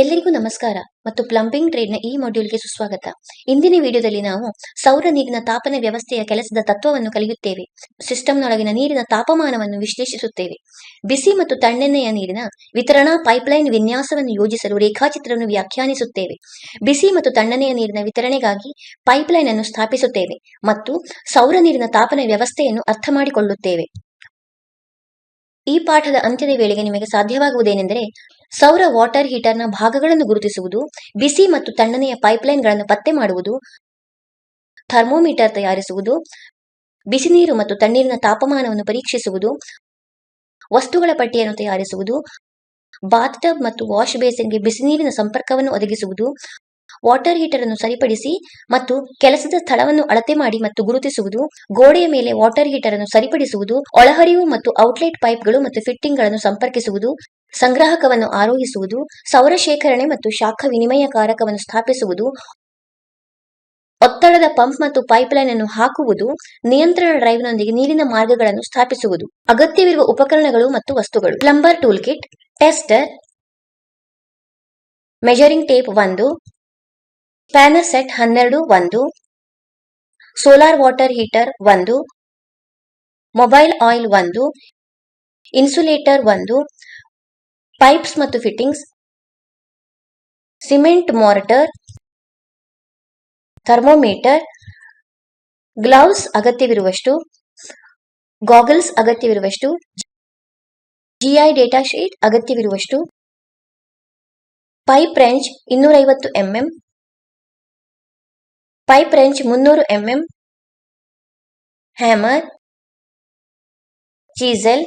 ಎಲ್ಲರಿಗೂ ನಮಸ್ಕಾರ ಮತ್ತು ಪ್ಲಂಬಿಂಗ್ ಟ್ರೇಡ್ನ ಈ ಮಾಡ್ಯೂಲ್ಗೆ ಸುಸ್ವಾಗತ. ಇಂದಿನ ವಿಡಿಯೋದಲ್ಲಿ ನಾವು ಸೌರ ನೀರಿನ ತಾಪನ ವ್ಯವಸ್ಥೆಯ ಕೆಲಸದ ತತ್ವವನ್ನು ಕಲಿಯುತ್ತೇವೆ. ಸಿಸ್ಟಮ್ನೊಳಗಿನ ನೀರಿನ ತಾಪಮಾನವನ್ನು ವಿಶ್ಲೇಷಿಸುತ್ತೇವೆ. ಬಿಸಿ ಮತ್ತು ತಣ್ಣನೆಯ ನೀರಿನ ವಿತರಣಾ ಪೈಪ್ಲೈನ್ ವಿನ್ಯಾಸವನ್ನು ಯೋಜಿಸಲು ರೇಖಾಚಿತ್ರವನ್ನು ವ್ಯಾಖ್ಯಾನಿಸುತ್ತೇವೆ. ಬಿಸಿ ಮತ್ತು ತಣ್ಣನೆಯ ನೀರಿನ ವಿತರಣೆಗಾಗಿ ಪೈಪ್ಲೈನ್ ಅನ್ನು ಸ್ಥಾಪಿಸುತ್ತೇವೆ ಮತ್ತು ಸೌರ ನೀರಿನ ತಾಪನ ವ್ಯವಸ್ಥೆಯನ್ನು ಅರ್ಥ ಮಾಡಿಕೊಳ್ಳುತ್ತೇವೆ. ಈ ಪಾಠದ ಅಂತ್ಯದ ವೇಳೆಗೆ ನಿಮಗೆ ಸಾಧ್ಯವಾಗುವುದೇನೆಂದರೆ ಸೌರ ವಾಟರ್ ಹೀಟರ್ನ ಭಾಗಗಳನ್ನು ಗುರುತಿಸುವುದು, ಬಿಸಿ ಮತ್ತು ತಣ್ಣನೆಯ ಪೈಪ್ಲೈನ್ಗಳನ್ನು ಪತ್ತೆ ಮಾಡುವುದು, ಥರ್ಮೋಮೀಟರ್ ತಯಾರಿಸುವುದು, ಬಿಸಿ ನೀರು ಮತ್ತು ತಣ್ಣೀರಿನ ತಾಪಮಾನವನ್ನು ಪರೀಕ್ಷಿಸುವುದು, ವಸ್ತುಗಳ ಪಟ್ಟಿಯನ್ನು ತಯಾರಿಸುವುದು, ಬಾತ್ ಟಬ್ ಮತ್ತು ವಾಶ್ ಬೇಸಿನ್ಗೆ ಬಿಸಿ ನೀರಿನ ಸಂಪರ್ಕವನ್ನು ಒದಗಿಸುವುದು, ವಾಟರ್ ಹೀಟರ್ ಅನ್ನು ಸರಿಪಡಿಸಿ ಮತ್ತು ಕೆಲಸದ ಸ್ಥಳವನ್ನು ಅಳತೆ ಮಾಡಿ ಮತ್ತು ಗುರುತಿಸುವುದು, ಗೋಡೆಯ ಮೇಲೆ ವಾಟರ್ ಹೀಟರ್ ಅನ್ನು ಸರಿಪಡಿಸುವುದು, ಒಳಹರಿವು ಮತ್ತು ಔಟ್ಲೆಟ್ ಪೈಪ್ಗಳು ಮತ್ತು ಫಿಟ್ಟಿಂಗ್ಗಳನ್ನು ಸಂಪರ್ಕಿಸುವುದು, ಸಂಗ್ರಾಹಕವನ್ನು ಆರೋಹಿಸುವುದು, ಸೌರ ಶೇಖರಣೆ ಮತ್ತು ಶಾಖ ವಿನಿಮಯಕಾರಕವನ್ನು ಸ್ಥಾಪಿಸುವುದು, ಒತ್ತಡದ ಪಂಪ್ ಮತ್ತು ಪೈಪ್ಲೈನ್ ಅನ್ನು ಹಾಕುವುದು, ನಿಯಂತ್ರಣ ಡ್ರೈವ್ನೊಂದಿಗೆ ನೀರಿನ ಮಾರ್ಗಗಳನ್ನು ಸ್ಥಾಪಿಸುವುದು. ಅಗತ್ಯವಿರುವ ಉಪಕರಣಗಳು ಮತ್ತು ವಸ್ತುಗಳು: plumber tool kit, tester, measuring tape 1, spanner set 12 1, solar water heater 1, mobile oil 1, insulator 1, pipes ಮತ್ತು fittings, cement mortar, thermometer, gloves ಅಗತ್ಯವಿರುವಷ್ಟು, ಗಾಗಲ್ಸ್ ಅಗತ್ಯವಿರುವಷ್ಟು, ಜಿಐ ಡೇಟಾ ಶೀಟ್ ಅಗತ್ಯವಿರುವಷ್ಟು, pipe wrench 250 mm, pipe wrench 300 mm, hammer, chisel,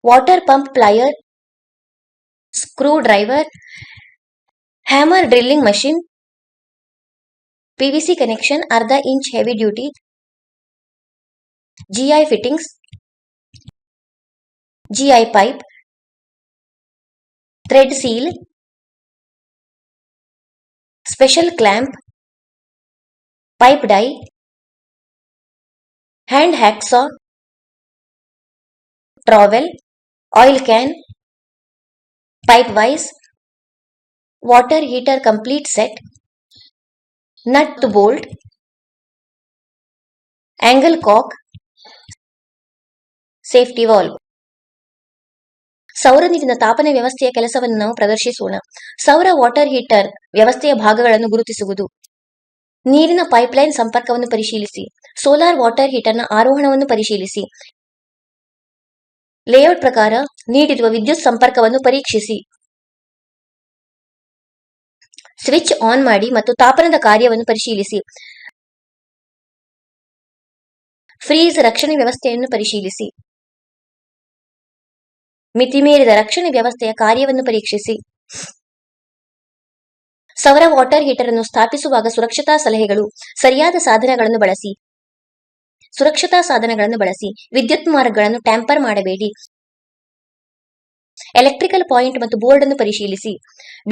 water pump plier, screw driver, hammer drilling machine, PVC connection ಅರ್ಧ inch heavy duty, GI fittings, GI pipe, thread seal, special clamp, pipe die, hand hacksaw, trowel, oil can, pipe vise, water heater complete set, nut bolt, angle cock, safety valve. ಸೌರ ನೀರಿನ ತಾಪನ ವ್ಯವಸ್ಥೆಯ ಕೆಲಸವನ್ನು ನಾವು ಪ್ರದರ್ಶಿಸೋಣ. ಸೌರ water heater ವ್ಯವಸ್ಥೆಯ ಭಾಗಗಳನ್ನು ಗುರುತಿಸುವುದು, ನೀರಿನ ಪೈಪ್ಲೈನ್ ಸಂಪರ್ಕವನ್ನು ಪರಿಶೀಲಿಸಿ, ಸೋಲಾರ್ ವಾಟರ್ ಹೀಟರ್ನ ಆರೋಹಣವನ್ನು ಪರಿಶೀಲಿಸಿ, ಲೇಔಟ್ ಪ್ರಕಾರ ನೀಡಿರುವ ವಿದ್ಯುತ್ ಸಂಪರ್ಕವನ್ನು ಪರೀಕ್ಷಿಸಿ, ಸ್ವಿಚ್ ಆನ್ ಮಾಡಿ ಮತ್ತು ತಾಪನದ ಕಾರ್ಯವನ್ನು ಪರಿಶೀಲಿಸಿ, ಫ್ರೀಜ್ ರಕ್ಷಣೆ ವ್ಯವಸ್ಥೆಯನ್ನು ಪರಿಶೀಲಿಸಿ, ಮಿತಿಮೀರಿದ ರಕ್ಷಣೆ ವ್ಯವಸ್ಥೆಯ ಕಾರ್ಯವನ್ನು ಪರೀಕ್ಷಿಸಿ. ಸೌರ ವಾಟರ್ ಹೀಟರ್ ಅನ್ನು ಸ್ಥಾಪಿಸುವಾಗ ಸುರಕ್ಷತಾ ಸಲಹೆಗಳು: ಸರಿಯಾದ ಸಾಧನಗಳನ್ನು ಬಳಸಿ, ಸುರಕ್ಷತಾ ಸಾಧನಗಳನ್ನು ಬಳಸಿ, ವಿದ್ಯುತ್ ಮಾರ್ಗಗಳನ್ನು ಟ್ಯಾಂಪರ್ ಮಾಡಬೇಡಿ, ಎಲೆಕ್ಟ್ರಿಕಲ್ ಪಾಯಿಂಟ್ ಮತ್ತು ಬೋರ್ಡ್ ಅನ್ನು ಪರಿಶೀಲಿಸಿ,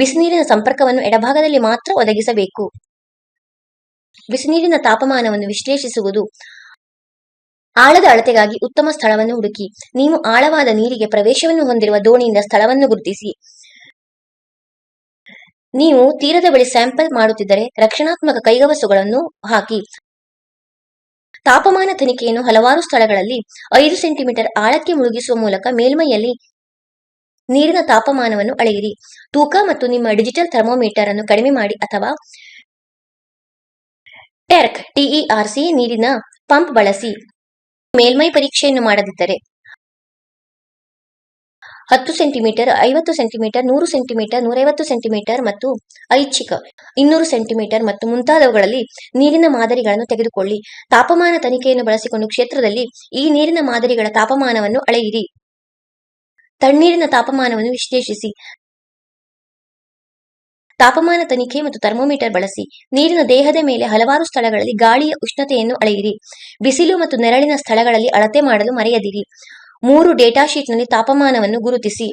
ಬಿಸಿನೀರಿನ ಸಂಪರ್ಕವನ್ನು ಎಡಭಾಗದಲ್ಲಿ ಮಾತ್ರ ಒದಗಿಸಬೇಕು. ಬಿಸಿನೀರಿನ ತಾಪಮಾನವನ್ನು ವಿಶ್ಲೇಷಿಸುವುದು: ಆಳದ ಅಳತೆಗಾಗಿ ಉತ್ತಮ ಸ್ಥಳವನ್ನು ಹುಡುಕಿ, ನೀವು ಆಳವಾದ ನೀರಿಗೆ ಪ್ರವೇಶವನ್ನು ಹೊಂದಿರುವ ದೋಣಿಯಿಂದ ಸ್ಥಳವನ್ನು ಗುರುತಿಸಿ. ನೀವು ತೀರದ ಬಳಿ ಸ್ಯಾಂಪಲ್ ಮಾಡುತ್ತಿದ್ದರೆ ರಕ್ಷಣಾತ್ಮಕ ಕೈಗವಸುಗಳನ್ನು ಹಾಕಿ. ತಾಪಮಾನ ತನಿಖೆಯನ್ನು ಹಲವಾರು ಸ್ಥಳಗಳಲ್ಲಿ 5 ಸೆಂಟಿಮೀಟರ್ ಆಳಕ್ಕೆ ಮುಳುಗಿಸುವ ಮೂಲಕ ಮೇಲ್ಮೈಯಲ್ಲಿ ನೀರಿನ ತಾಪಮಾನವನ್ನು ಅಳೆಯಿರಿ. ತೂಕ ಮತ್ತು ನಿಮ್ಮ ಡಿಜಿಟಲ್ ಥರ್ಮೋಮೀಟರ್ ಅನ್ನು ಕಡಿಮೆ ಮಾಡಿ ಅಥವಾ TERC ನೀರಿನ ಪಂಪ್ ಬಳಸಿ. ಮೇಲ್ಮೈ ಪರೀಕ್ಷೆಯನ್ನು ಮಾಡದಿದ್ದರೆ 10 ಸೆಂಟಿಮೀಟರ್, 50 ಸೆಂಟಿಮೀಟರ್, 100 ಸೆಂಟಿಮೀಟರ್, 150 ಸೆಂಟಿಮೀಟರ್ ಮತ್ತು ಐಚ್ಛಿಕ 200 ಸೆಂಟಿಮೀಟರ್ ಮತ್ತು ಮುಂತಾದವುಗಳಲ್ಲಿ ನೀರಿನ ಮಾದರಿಗಳನ್ನು ತೆಗೆದುಕೊಳ್ಳಿ. ತಾಪಮಾನ ತನಿಖೆಯನ್ನು ಬಳಸಿಕೊಂಡು ಕ್ಷೇತ್ರದಲ್ಲಿ ಈ ನೀರಿನ ಮಾದರಿಗಳ ತಾಪಮಾನವನ್ನು ಅಳೆಯಿರಿ. ತಣ್ಣೀರಿನ ತಾಪಮಾನವನ್ನು ವಿಶ್ಲೇಷಿಸಿ. ತಾಪಮಾನ ತನಿಖೆ ಮತ್ತು ಥರ್ಮೋಮೀಟರ್ ಬಳಸಿ. ನೀರಿನ ದೇಹದ ಮೇಲೆ ಹಲವಾರು ಸ್ಥಳಗಳಲ್ಲಿ ಗಾಳಿಯ ಉಷ್ಣತೆಯನ್ನು ಅಳೆಯಿರಿ. ಬಿಸಿಲು ಮತ್ತು ನೆರಳಿನ ಸ್ಥಳಗಳಲ್ಲಿ ಅಳತೆ ಮಾಡಲು ಮರೆಯದಿರಿ. 3 ಡೇಟಾ ಶೀಟ್ನಲ್ಲಿ ತಾಪಮಾನವನ್ನು ಗುರುತಿಸಿ.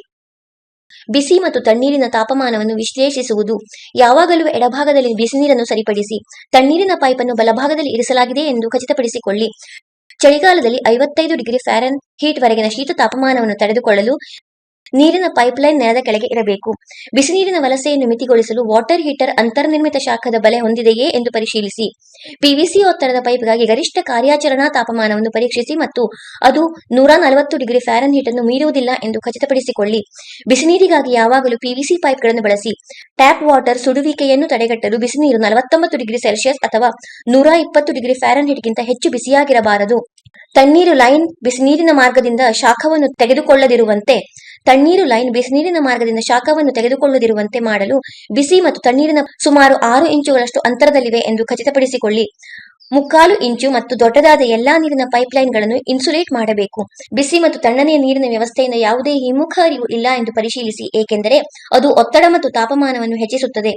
ಬಿಸಿ ಮತ್ತು ತಣ್ಣೀರಿನ ತಾಪಮಾನವನ್ನು ವಿಶ್ಲೇಷಿಸುವುದು: ಯಾವಾಗಲೂ ಎಡಭಾಗದಲ್ಲಿ ಬಿಸಿನೀರನ್ನು ಸರಿಪಡಿಸಿ. ತಣ್ಣೀರಿನ ಪೈಪ್ ಅನ್ನು ಬಲಭಾಗದಲ್ಲಿ ಇರಿಸಲಾಗಿದೆ ಎಂದು ಖಚಿತಪಡಿಸಿಕೊಳ್ಳಿ. ಚಳಿಗಾಲದಲ್ಲಿ 55 ಡಿಗ್ರಿ ಫ್ಯಾರನ್ ಹೀಟ್ ವರೆಗಿನ ಶೀತ ತಾಪಮಾನವನ್ನು ತಡೆದುಕೊಳ್ಳಲು ನೀರಿನ ಪೈಪ್ಲೈನ್ ನೆಲದ ಕೆಳಗೆ ಇರಬೇಕು. ಬಿಸಿ ನೀರಿನ ವಲಸೆಯನ್ನು ಮಿತಿಗೊಳಿಸಲು ವಾಟರ್ ಹೀಟರ್ ಅಂತರ್ನಿರ್ಮಿತ ಶಾಖದ ಬಲೆ ಹೊಂದಿದೆಯೇ ಎಂದು ಪರಿಶೀಲಿಸಿ. ಪಿವಿಸಿ ಒತ್ತಡದ ಪೈಪ್ಗಾಗಿ ಗರಿಷ್ಠ ಕಾರ್ಯಾಚರಣಾ ತಾಪಮಾನವನ್ನು ಪರೀಕ್ಷಿಸಿ ಮತ್ತು ಅದು 140 ಡಿಗ್ರಿ ಅನ್ನು ಮೀರುವುದಿಲ್ಲ ಎಂದು ಖಚಿತಪಡಿಸಿಕೊಳ್ಳಿ. ಬಿಸಿ ನೀರಿಗಾಗಿ ಯಾವಾಗಲೂ ಪಿವಿಸಿ ಪೈಪ್ಗಳನ್ನು ಬಳಸಿ. ಟ್ಯಾಪ್ ವಾಟರ್ ಸುಡುವಿಕೆಯನ್ನು ತಡೆಗಟ್ಟಲು ಬಿಸಿನೀರು 49 ಡಿಗ್ರಿ ಅಥವಾ 120 ಡಿಗ್ರಿ ಗಿಂತ ಹೆಚ್ಚು ಬಿಸಿಯಾಗಿರಬಾರದು. ತಣ್ಣೀರು ಲೈನ್ ಬಿಸಿನೀರಿನ ಮಾರ್ಗದಿಂದ ಶಾಖವನ್ನು ತೆಗೆದುಕೊಳ್ಳದಿರುವಂತೆ ಮಾಡಲು ಬಿಸಿ ಮತ್ತು ತಣ್ಣೀರಿನ ಸುಮಾರು 6 ಇಂಚುಗಳಷ್ಟು ಅಂತರದಲ್ಲಿವೆ ಎಂದು ಖಚಿತಪಡಿಸಿಕೊಳ್ಳಿ. 3/4 ಇಂಚು ಮತ್ತು ದೊಡ್ಡದಾದ ಎಲ್ಲಾ ನೀರಿನ ಪೈಪ್ಲೈನ್ಗಳನ್ನು ಇನ್ಸುಲೇಟ್ ಮಾಡಬೇಕು. ಬಿಸಿ ಮತ್ತು ತಣ್ಣನೆಯ ನೀರಿನ ವ್ಯವಸ್ಥೆಯಿಂದ ಯಾವುದೇ ಹಿಮ್ಮುಖ ಹರಿವು ಇಲ್ಲ ಎಂದು ಪರಿಶೀಲಿಸಿ, ಏಕೆಂದರೆ ಅದು ಒತ್ತಡ ಮತ್ತು ತಾಪಮಾನವನ್ನು ಹೆಚ್ಚಿಸುತ್ತದೆ.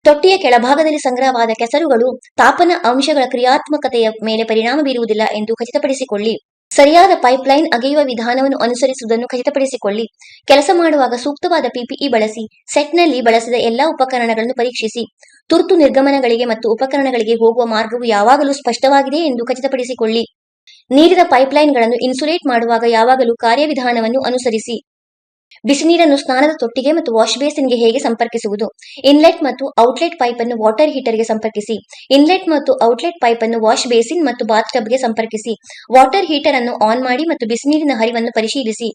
ತೊಟ್ಟಿಯ ಕೆಳಭಾಗದಲ್ಲಿ ಸಂಗ್ರಹವಾದ ಕೆಸರುಗಳು ತಾಪನ ಅಂಶಗಳ ಕ್ರಿಯಾತ್ಮಕತೆಯ ಮೇಲೆ ಪರಿಣಾಮ ಬೀರುವುದಿಲ್ಲ ಎಂದು ಖಚಿತಪಡಿಸಿಕೊಳ್ಳಿ. ಸರಿಯಾದ ಪೈಪ್ಲೈನ್ ಅಗೆಯುವ ವಿಧಾನವನ್ನು ಅನುಸರಿಸುವುದನ್ನು ಖಚಿತಪಡಿಸಿಕೊಳ್ಳಿ. ಕೆಲಸ ಮಾಡುವಾಗ ಸೂಕ್ತವಾದ ಪಿಪಿಇ ಬಳಸಿ. ಸೆಟ್ನಲ್ಲಿ ಬಳಸಿದ ಎಲ್ಲಾ ಉಪಕರಣಗಳನ್ನು ಪರೀಕ್ಷಿಸಿ. ತುರ್ತು ನಿರ್ಗಮನಗಳಿಗೆ ಮತ್ತು ಉಪಕರಣಗಳಿಗೆ ಹೋಗುವ ಮಾರ್ಗವು ಯಾವಾಗಲೂ ಸ್ಪಷ್ಟವಾಗಿದೆ ಎಂದು ಖಚಿತಪಡಿಸಿಕೊಳ್ಳಿ. ನೀರಿನ ಪೈಪ್ಲೈನ್ಗಳನ್ನು ಇನ್ಸುಲೇಟ್ ಮಾಡುವಾಗ ಯಾವಾಗಲೂ ಕಾರ್ಯವಿಧಾನವನ್ನು ಅನುಸರಿಸಿ. ಬಿಸಿನೀರನ್ನು ಸ್ನಾನದ ತೊಟ್ಟಿಗೆ ಮತ್ತು ವಾಶ್ ಬೇಸಿನ್ಗೆ ಹೇಗೆ ಸಂಪರ್ಕಿಸುವುದು? ಇನ್ಲೆಟ್ ಮತ್ತು ಔಟ್ಲೆಟ್ ಪೈಪ್ ಅನ್ನು ವಾಟರ್ ಹೀಟರ್ಗೆ ಸಂಪರ್ಕಿಸಿ. ಇನ್ಲೆಟ್ ಮತ್ತು ಔಟ್ಲೆಟ್ ಪೈಪ್ ಅನ್ನು ವಾಶ್ ಬೇಸಿನ್ ಮತ್ತು ಬಾತ್ ಟಬ್ಗೆ ಸಂಪರ್ಕಿಸಿ. ವಾಟರ್ ಹೀಟರ್ ಅನ್ನು ಆನ್ ಮಾಡಿ ಮತ್ತು ಬಿಸಿನೀರಿನ ಹರಿವನ್ನು ಪರಿಶೀಲಿಸಿ.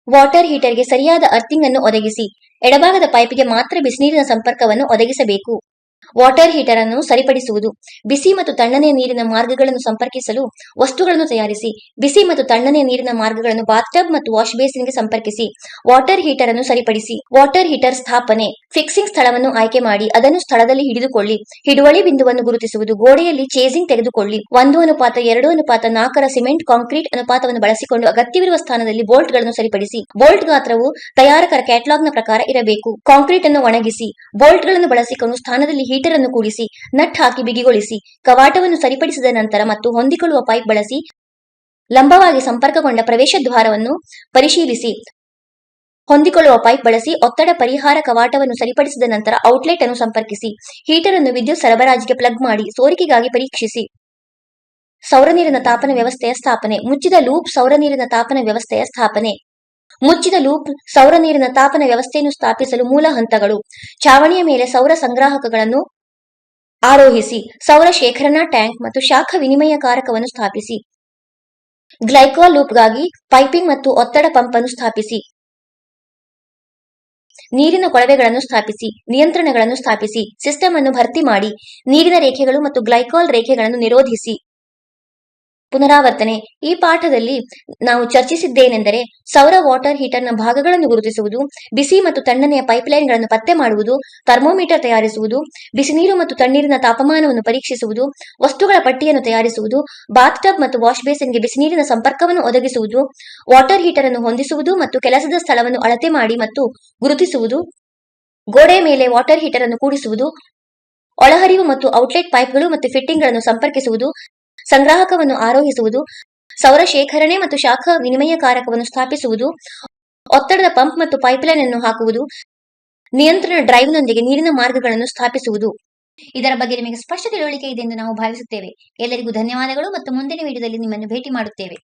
ವಾಟರ್ ಹೀಟರ್ಗೆ ಸರಿಯಾದ ಅರ್ಥಿಂಗ್ ಅನ್ನು ಒದಗಿಸಿ. ಎಡಭಾಗದ ಪೈಪ್ಗೆ ಮಾತ್ರ ಬಿಸಿನೀರಿನ ಸಂಪರ್ಕವನ್ನು ಒದಗಿಸಬೇಕು. ವಾಟರ್ ಹೀಟರ್ ಅನ್ನು ಸರಿಪಡಿಸುವುದು. ಬಿಸಿ ಮತ್ತು ತಣ್ಣನೆಯ ನೀರಿನ ಮಾರ್ಗಗಳನ್ನು ಸಂಪರ್ಕಿಸಲು ವಸ್ತುಗಳನ್ನು ತಯಾರಿಸಿ. ಬಿಸಿ ಮತ್ತು ತಣ್ಣನೆಯ ನೀರಿನ ಮಾರ್ಗಗಳನ್ನು ಬಾತ್ ಟಬ್ ಮತ್ತು ವಾಶ್ ಬೇಸಿನ್ಗೆ ಸಂಪರ್ಕಿಸಿ. ವಾಟರ್ ಹೀಟರ್ ಅನ್ನು ಸರಿಪಡಿಸಿ. ವಾಟರ್ ಹೀಟರ್ ಸ್ಥಾಪನೆ. ಫಿಕ್ಸಿಂಗ್ ಸ್ಥಳವನ್ನು ಆಯ್ಕೆ ಮಾಡಿ, ಅದನ್ನು ಸ್ಥಳದಲ್ಲಿ ಹಿಡಿದುಕೊಳ್ಳಿ. ಹಿಡುವಳಿ ಬಿಂದುವನ್ನು ಗುರುತಿಸುವುದು. ಗೋಡೆಯಲ್ಲಿ ಚೇಸಿಂಗ್ ತೆಗೆದುಕೊಳ್ಳಿ. 1:2:4 ಸಿಮೆಂಟ್ ಕಾಂಕ್ರೀಟ್ ಅನುಪಾತವನ್ನು ಬಳಸಿಕೊಂಡು ಅಗತ್ಯವಿರುವ ಸ್ಥಾನದಲ್ಲಿ ಬೋಲ್ಟ್ಗಳನ್ನು ಸರಿಪಡಿಸಿ. ಬೋಲ್ಟ್ ಗಾತ್ರವು ತಯಾರಕರ ಕ್ಯಾಟಲಾಗ್ನ ಪ್ರಕಾರ ಇರಬೇಕು. ಕಾಂಕ್ರೀಟ್ ಅನ್ನು ಒಣಗಿಸಿ. ಬೋಲ್ಟ್ಗಳನ್ನು ಬಳಸಿಕೊಂಡು ಸ್ಥಾನದಲ್ಲಿ ಹೀಟರ್ ಅನ್ನು ಕೂಡಿಸಿ. ನಟ್ ಹಾಕಿ ಬಿಗಿಗೊಳಿಸಿ. ಕವಾಟವನ್ನು ಸರಿಪಡಿಸಿದ ನಂತರ ಮತ್ತು ಹೊಂದಿಕೊಳ್ಳುವ ಪೈಪ್ ಬಳಸಿ ಲಂಬವಾಗಿ ಸಂಪರ್ಕಗೊಂಡ ಪ್ರವೇಶ ದ್ವಾರವನ್ನು ಪರಿಶೀಲಿಸಿ. ಹೊಂದಿಕೊಳ್ಳುವ ಪೈಪ್ ಬಳಸಿ ಒತ್ತಡ ಪರಿಹಾರ ಕವಾಟವನ್ನು ಸರಿಪಡಿಸಿದ ನಂತರ ಔಟ್ಲೆಟ್ ಅನ್ನು ಸಂಪರ್ಕಿಸಿ. ಹೀಟರ್ ಅನ್ನು ವಿದ್ಯುತ್ ಸರಬರಾಜಿಗೆ ಪ್ಲಗ್ ಮಾಡಿ. ಸೋರಿಕೆಗಾಗಿ ಪರೀಕ್ಷಿಸಿ. ಸೌರ ನೀರಿನ ತಾಪನ ವ್ಯವಸ್ಥೆಯ ಸ್ಥಾಪನೆ. ಮುಚ್ಚಿದ ಲೂಪ್ ಸೌರ ನೀರಿನ ತಾಪನ ವ್ಯವಸ್ಥೆಯ ಸ್ಥಾಪನೆ. ಮುಚ್ಚಿದ ಲೂಪ್ ಸೌರ ನೀರಿನ ತಾಪನ ವ್ಯವಸ್ಥೆಯನ್ನು ಸ್ಥಾಪಿಸಲು ಮೂಲ ಹಂತಗಳು: ಛಾವಣಿಯ ಮೇಲೆ ಸೌರ ಸಂಗ್ರಾಹಕಗಳನ್ನು ಆರೋಹಿಸಿ. ಸೌರ ಶೇಖರಣಾ ಟ್ಯಾಂಕ್ ಮತ್ತು ಶಾಖ ವಿನಿಮಯಕಾರಕವನ್ನು ಸ್ಥಾಪಿಸಿ. ಗ್ಲೈಕಾಲ್ ಲೂಪ್ಗಾಗಿ ಪೈಪಿಂಗ್ ಮತ್ತು ಒತ್ತಡ ಪಂಪ್ ಅನ್ನು ಸ್ಥಾಪಿಸಿ. ನೀರಿನ ಕೊಳವೆಗಳನ್ನು ಸ್ಥಾಪಿಸಿ. ನಿಯಂತ್ರಣಗಳನ್ನು ಸ್ಥಾಪಿಸಿ. ಸಿಸ್ಟಮ್ ಅನ್ನು ಭರ್ತಿ ಮಾಡಿ. ನೀರಿನ ರೇಖೆಗಳು ಮತ್ತು ಗ್ಲೈಕಾಲ್ ರೇಖೆಗಳನ್ನು ನಿರೋಧಿಸಿ. ಪುನರಾವರ್ತನೆ. ಈ ಪಾಠದಲ್ಲಿ ನಾವು ಚರ್ಚಿಸಿದ್ದೇನೆಂದರೆ, ಸೌರ ವಾಟರ್ ಹೀಟರ್ನ ಭಾಗಗಳನ್ನು ಗುರುತಿಸುವುದು, ಬಿಸಿ ಮತ್ತು ತಣ್ಣನೆಯ ಪೈಪ್ಲೈನ್ಗಳನ್ನು ಪತ್ತೆ ಮಾಡುವುದು, ಥರ್ಮೋಮೀಟರ್ ತಯಾರಿಸುವುದು, ಬಿಸಿನೀರು ಮತ್ತು ತಣ್ಣೀರಿನ ತಾಪಮಾನವನ್ನು ಪರೀಕ್ಷಿಸುವುದು, ವಸ್ತುಗಳ ಪಟ್ಟಿಯನ್ನು ತಯಾರಿಸುವುದು, ಬಾತ್ ಟಬ್ ಮತ್ತು ವಾಶ್ ಬೇಸಿನ್ಗೆ ಬಿಸಿನೀರಿನ ಸಂಪರ್ಕವನ್ನು ಒದಗಿಸುವುದು, ವಾಟರ್ ಹೀಟರ್ ಅನ್ನು ಹೊಂದಿಸುವುದು ಮತ್ತು ಕೆಲಸದ ಸ್ಥಳವನ್ನು ಅಳತೆ ಮಾಡಿ ಮತ್ತು ಗುರುತಿಸುವುದು, ಗೋಡೆಯ ಮೇಲೆ ವಾಟರ್ ಹೀಟರ್ ಅನ್ನು ಕೂಡಿಸುವುದು, ಒಳಹರಿವು ಮತ್ತು ಔಟ್ಲೆಟ್ ಪೈಪ್ಗಳು ಮತ್ತು ಫಿಟ್ಟಿಂಗ್ಗಳನ್ನು ಸಂಪರ್ಕಿಸುವುದು, ಸಂಗ್ರಾಹಕವನ್ನು ಆರೋಹಿಸುವುದು, ಸೌರ ಶೇಖರಣೆ ಮತ್ತು ಶಾಖ ವಿನಿಮಯಕಾರಕವನ್ನು ಸ್ಥಾಪಿಸುವುದು, ಒತ್ತಡದ ಪಂಪ್ ಮತ್ತು ಪೈಪ್ಲೈನ್ ಅನ್ನು ಹಾಕುವುದು, ನಿಯಂತ್ರಣ ಡ್ರೈವ್ನೊಂದಿಗೆ ನೀರಿನ ಮಾರ್ಗಗಳನ್ನು ಸ್ಥಾಪಿಸುವುದು. ಇದರ ಬಗ್ಗೆ ನಿಮಗೆ ಸ್ಪಷ್ಟ ತಿಳುವಳಿಕೆ ಇದೆ ಎಂದು ನಾವು ಭಾವಿಸುತ್ತೇವೆ. ಎಲ್ಲರಿಗೂ ಧನ್ಯವಾದಗಳು ಮತ್ತು ಮುಂದಿನ ವಿಡಿಯೋದಲ್ಲಿ ನಿಮ್ಮನ್ನು ಭೇಟಿ ಮಾಡುತ್ತೇವೆ.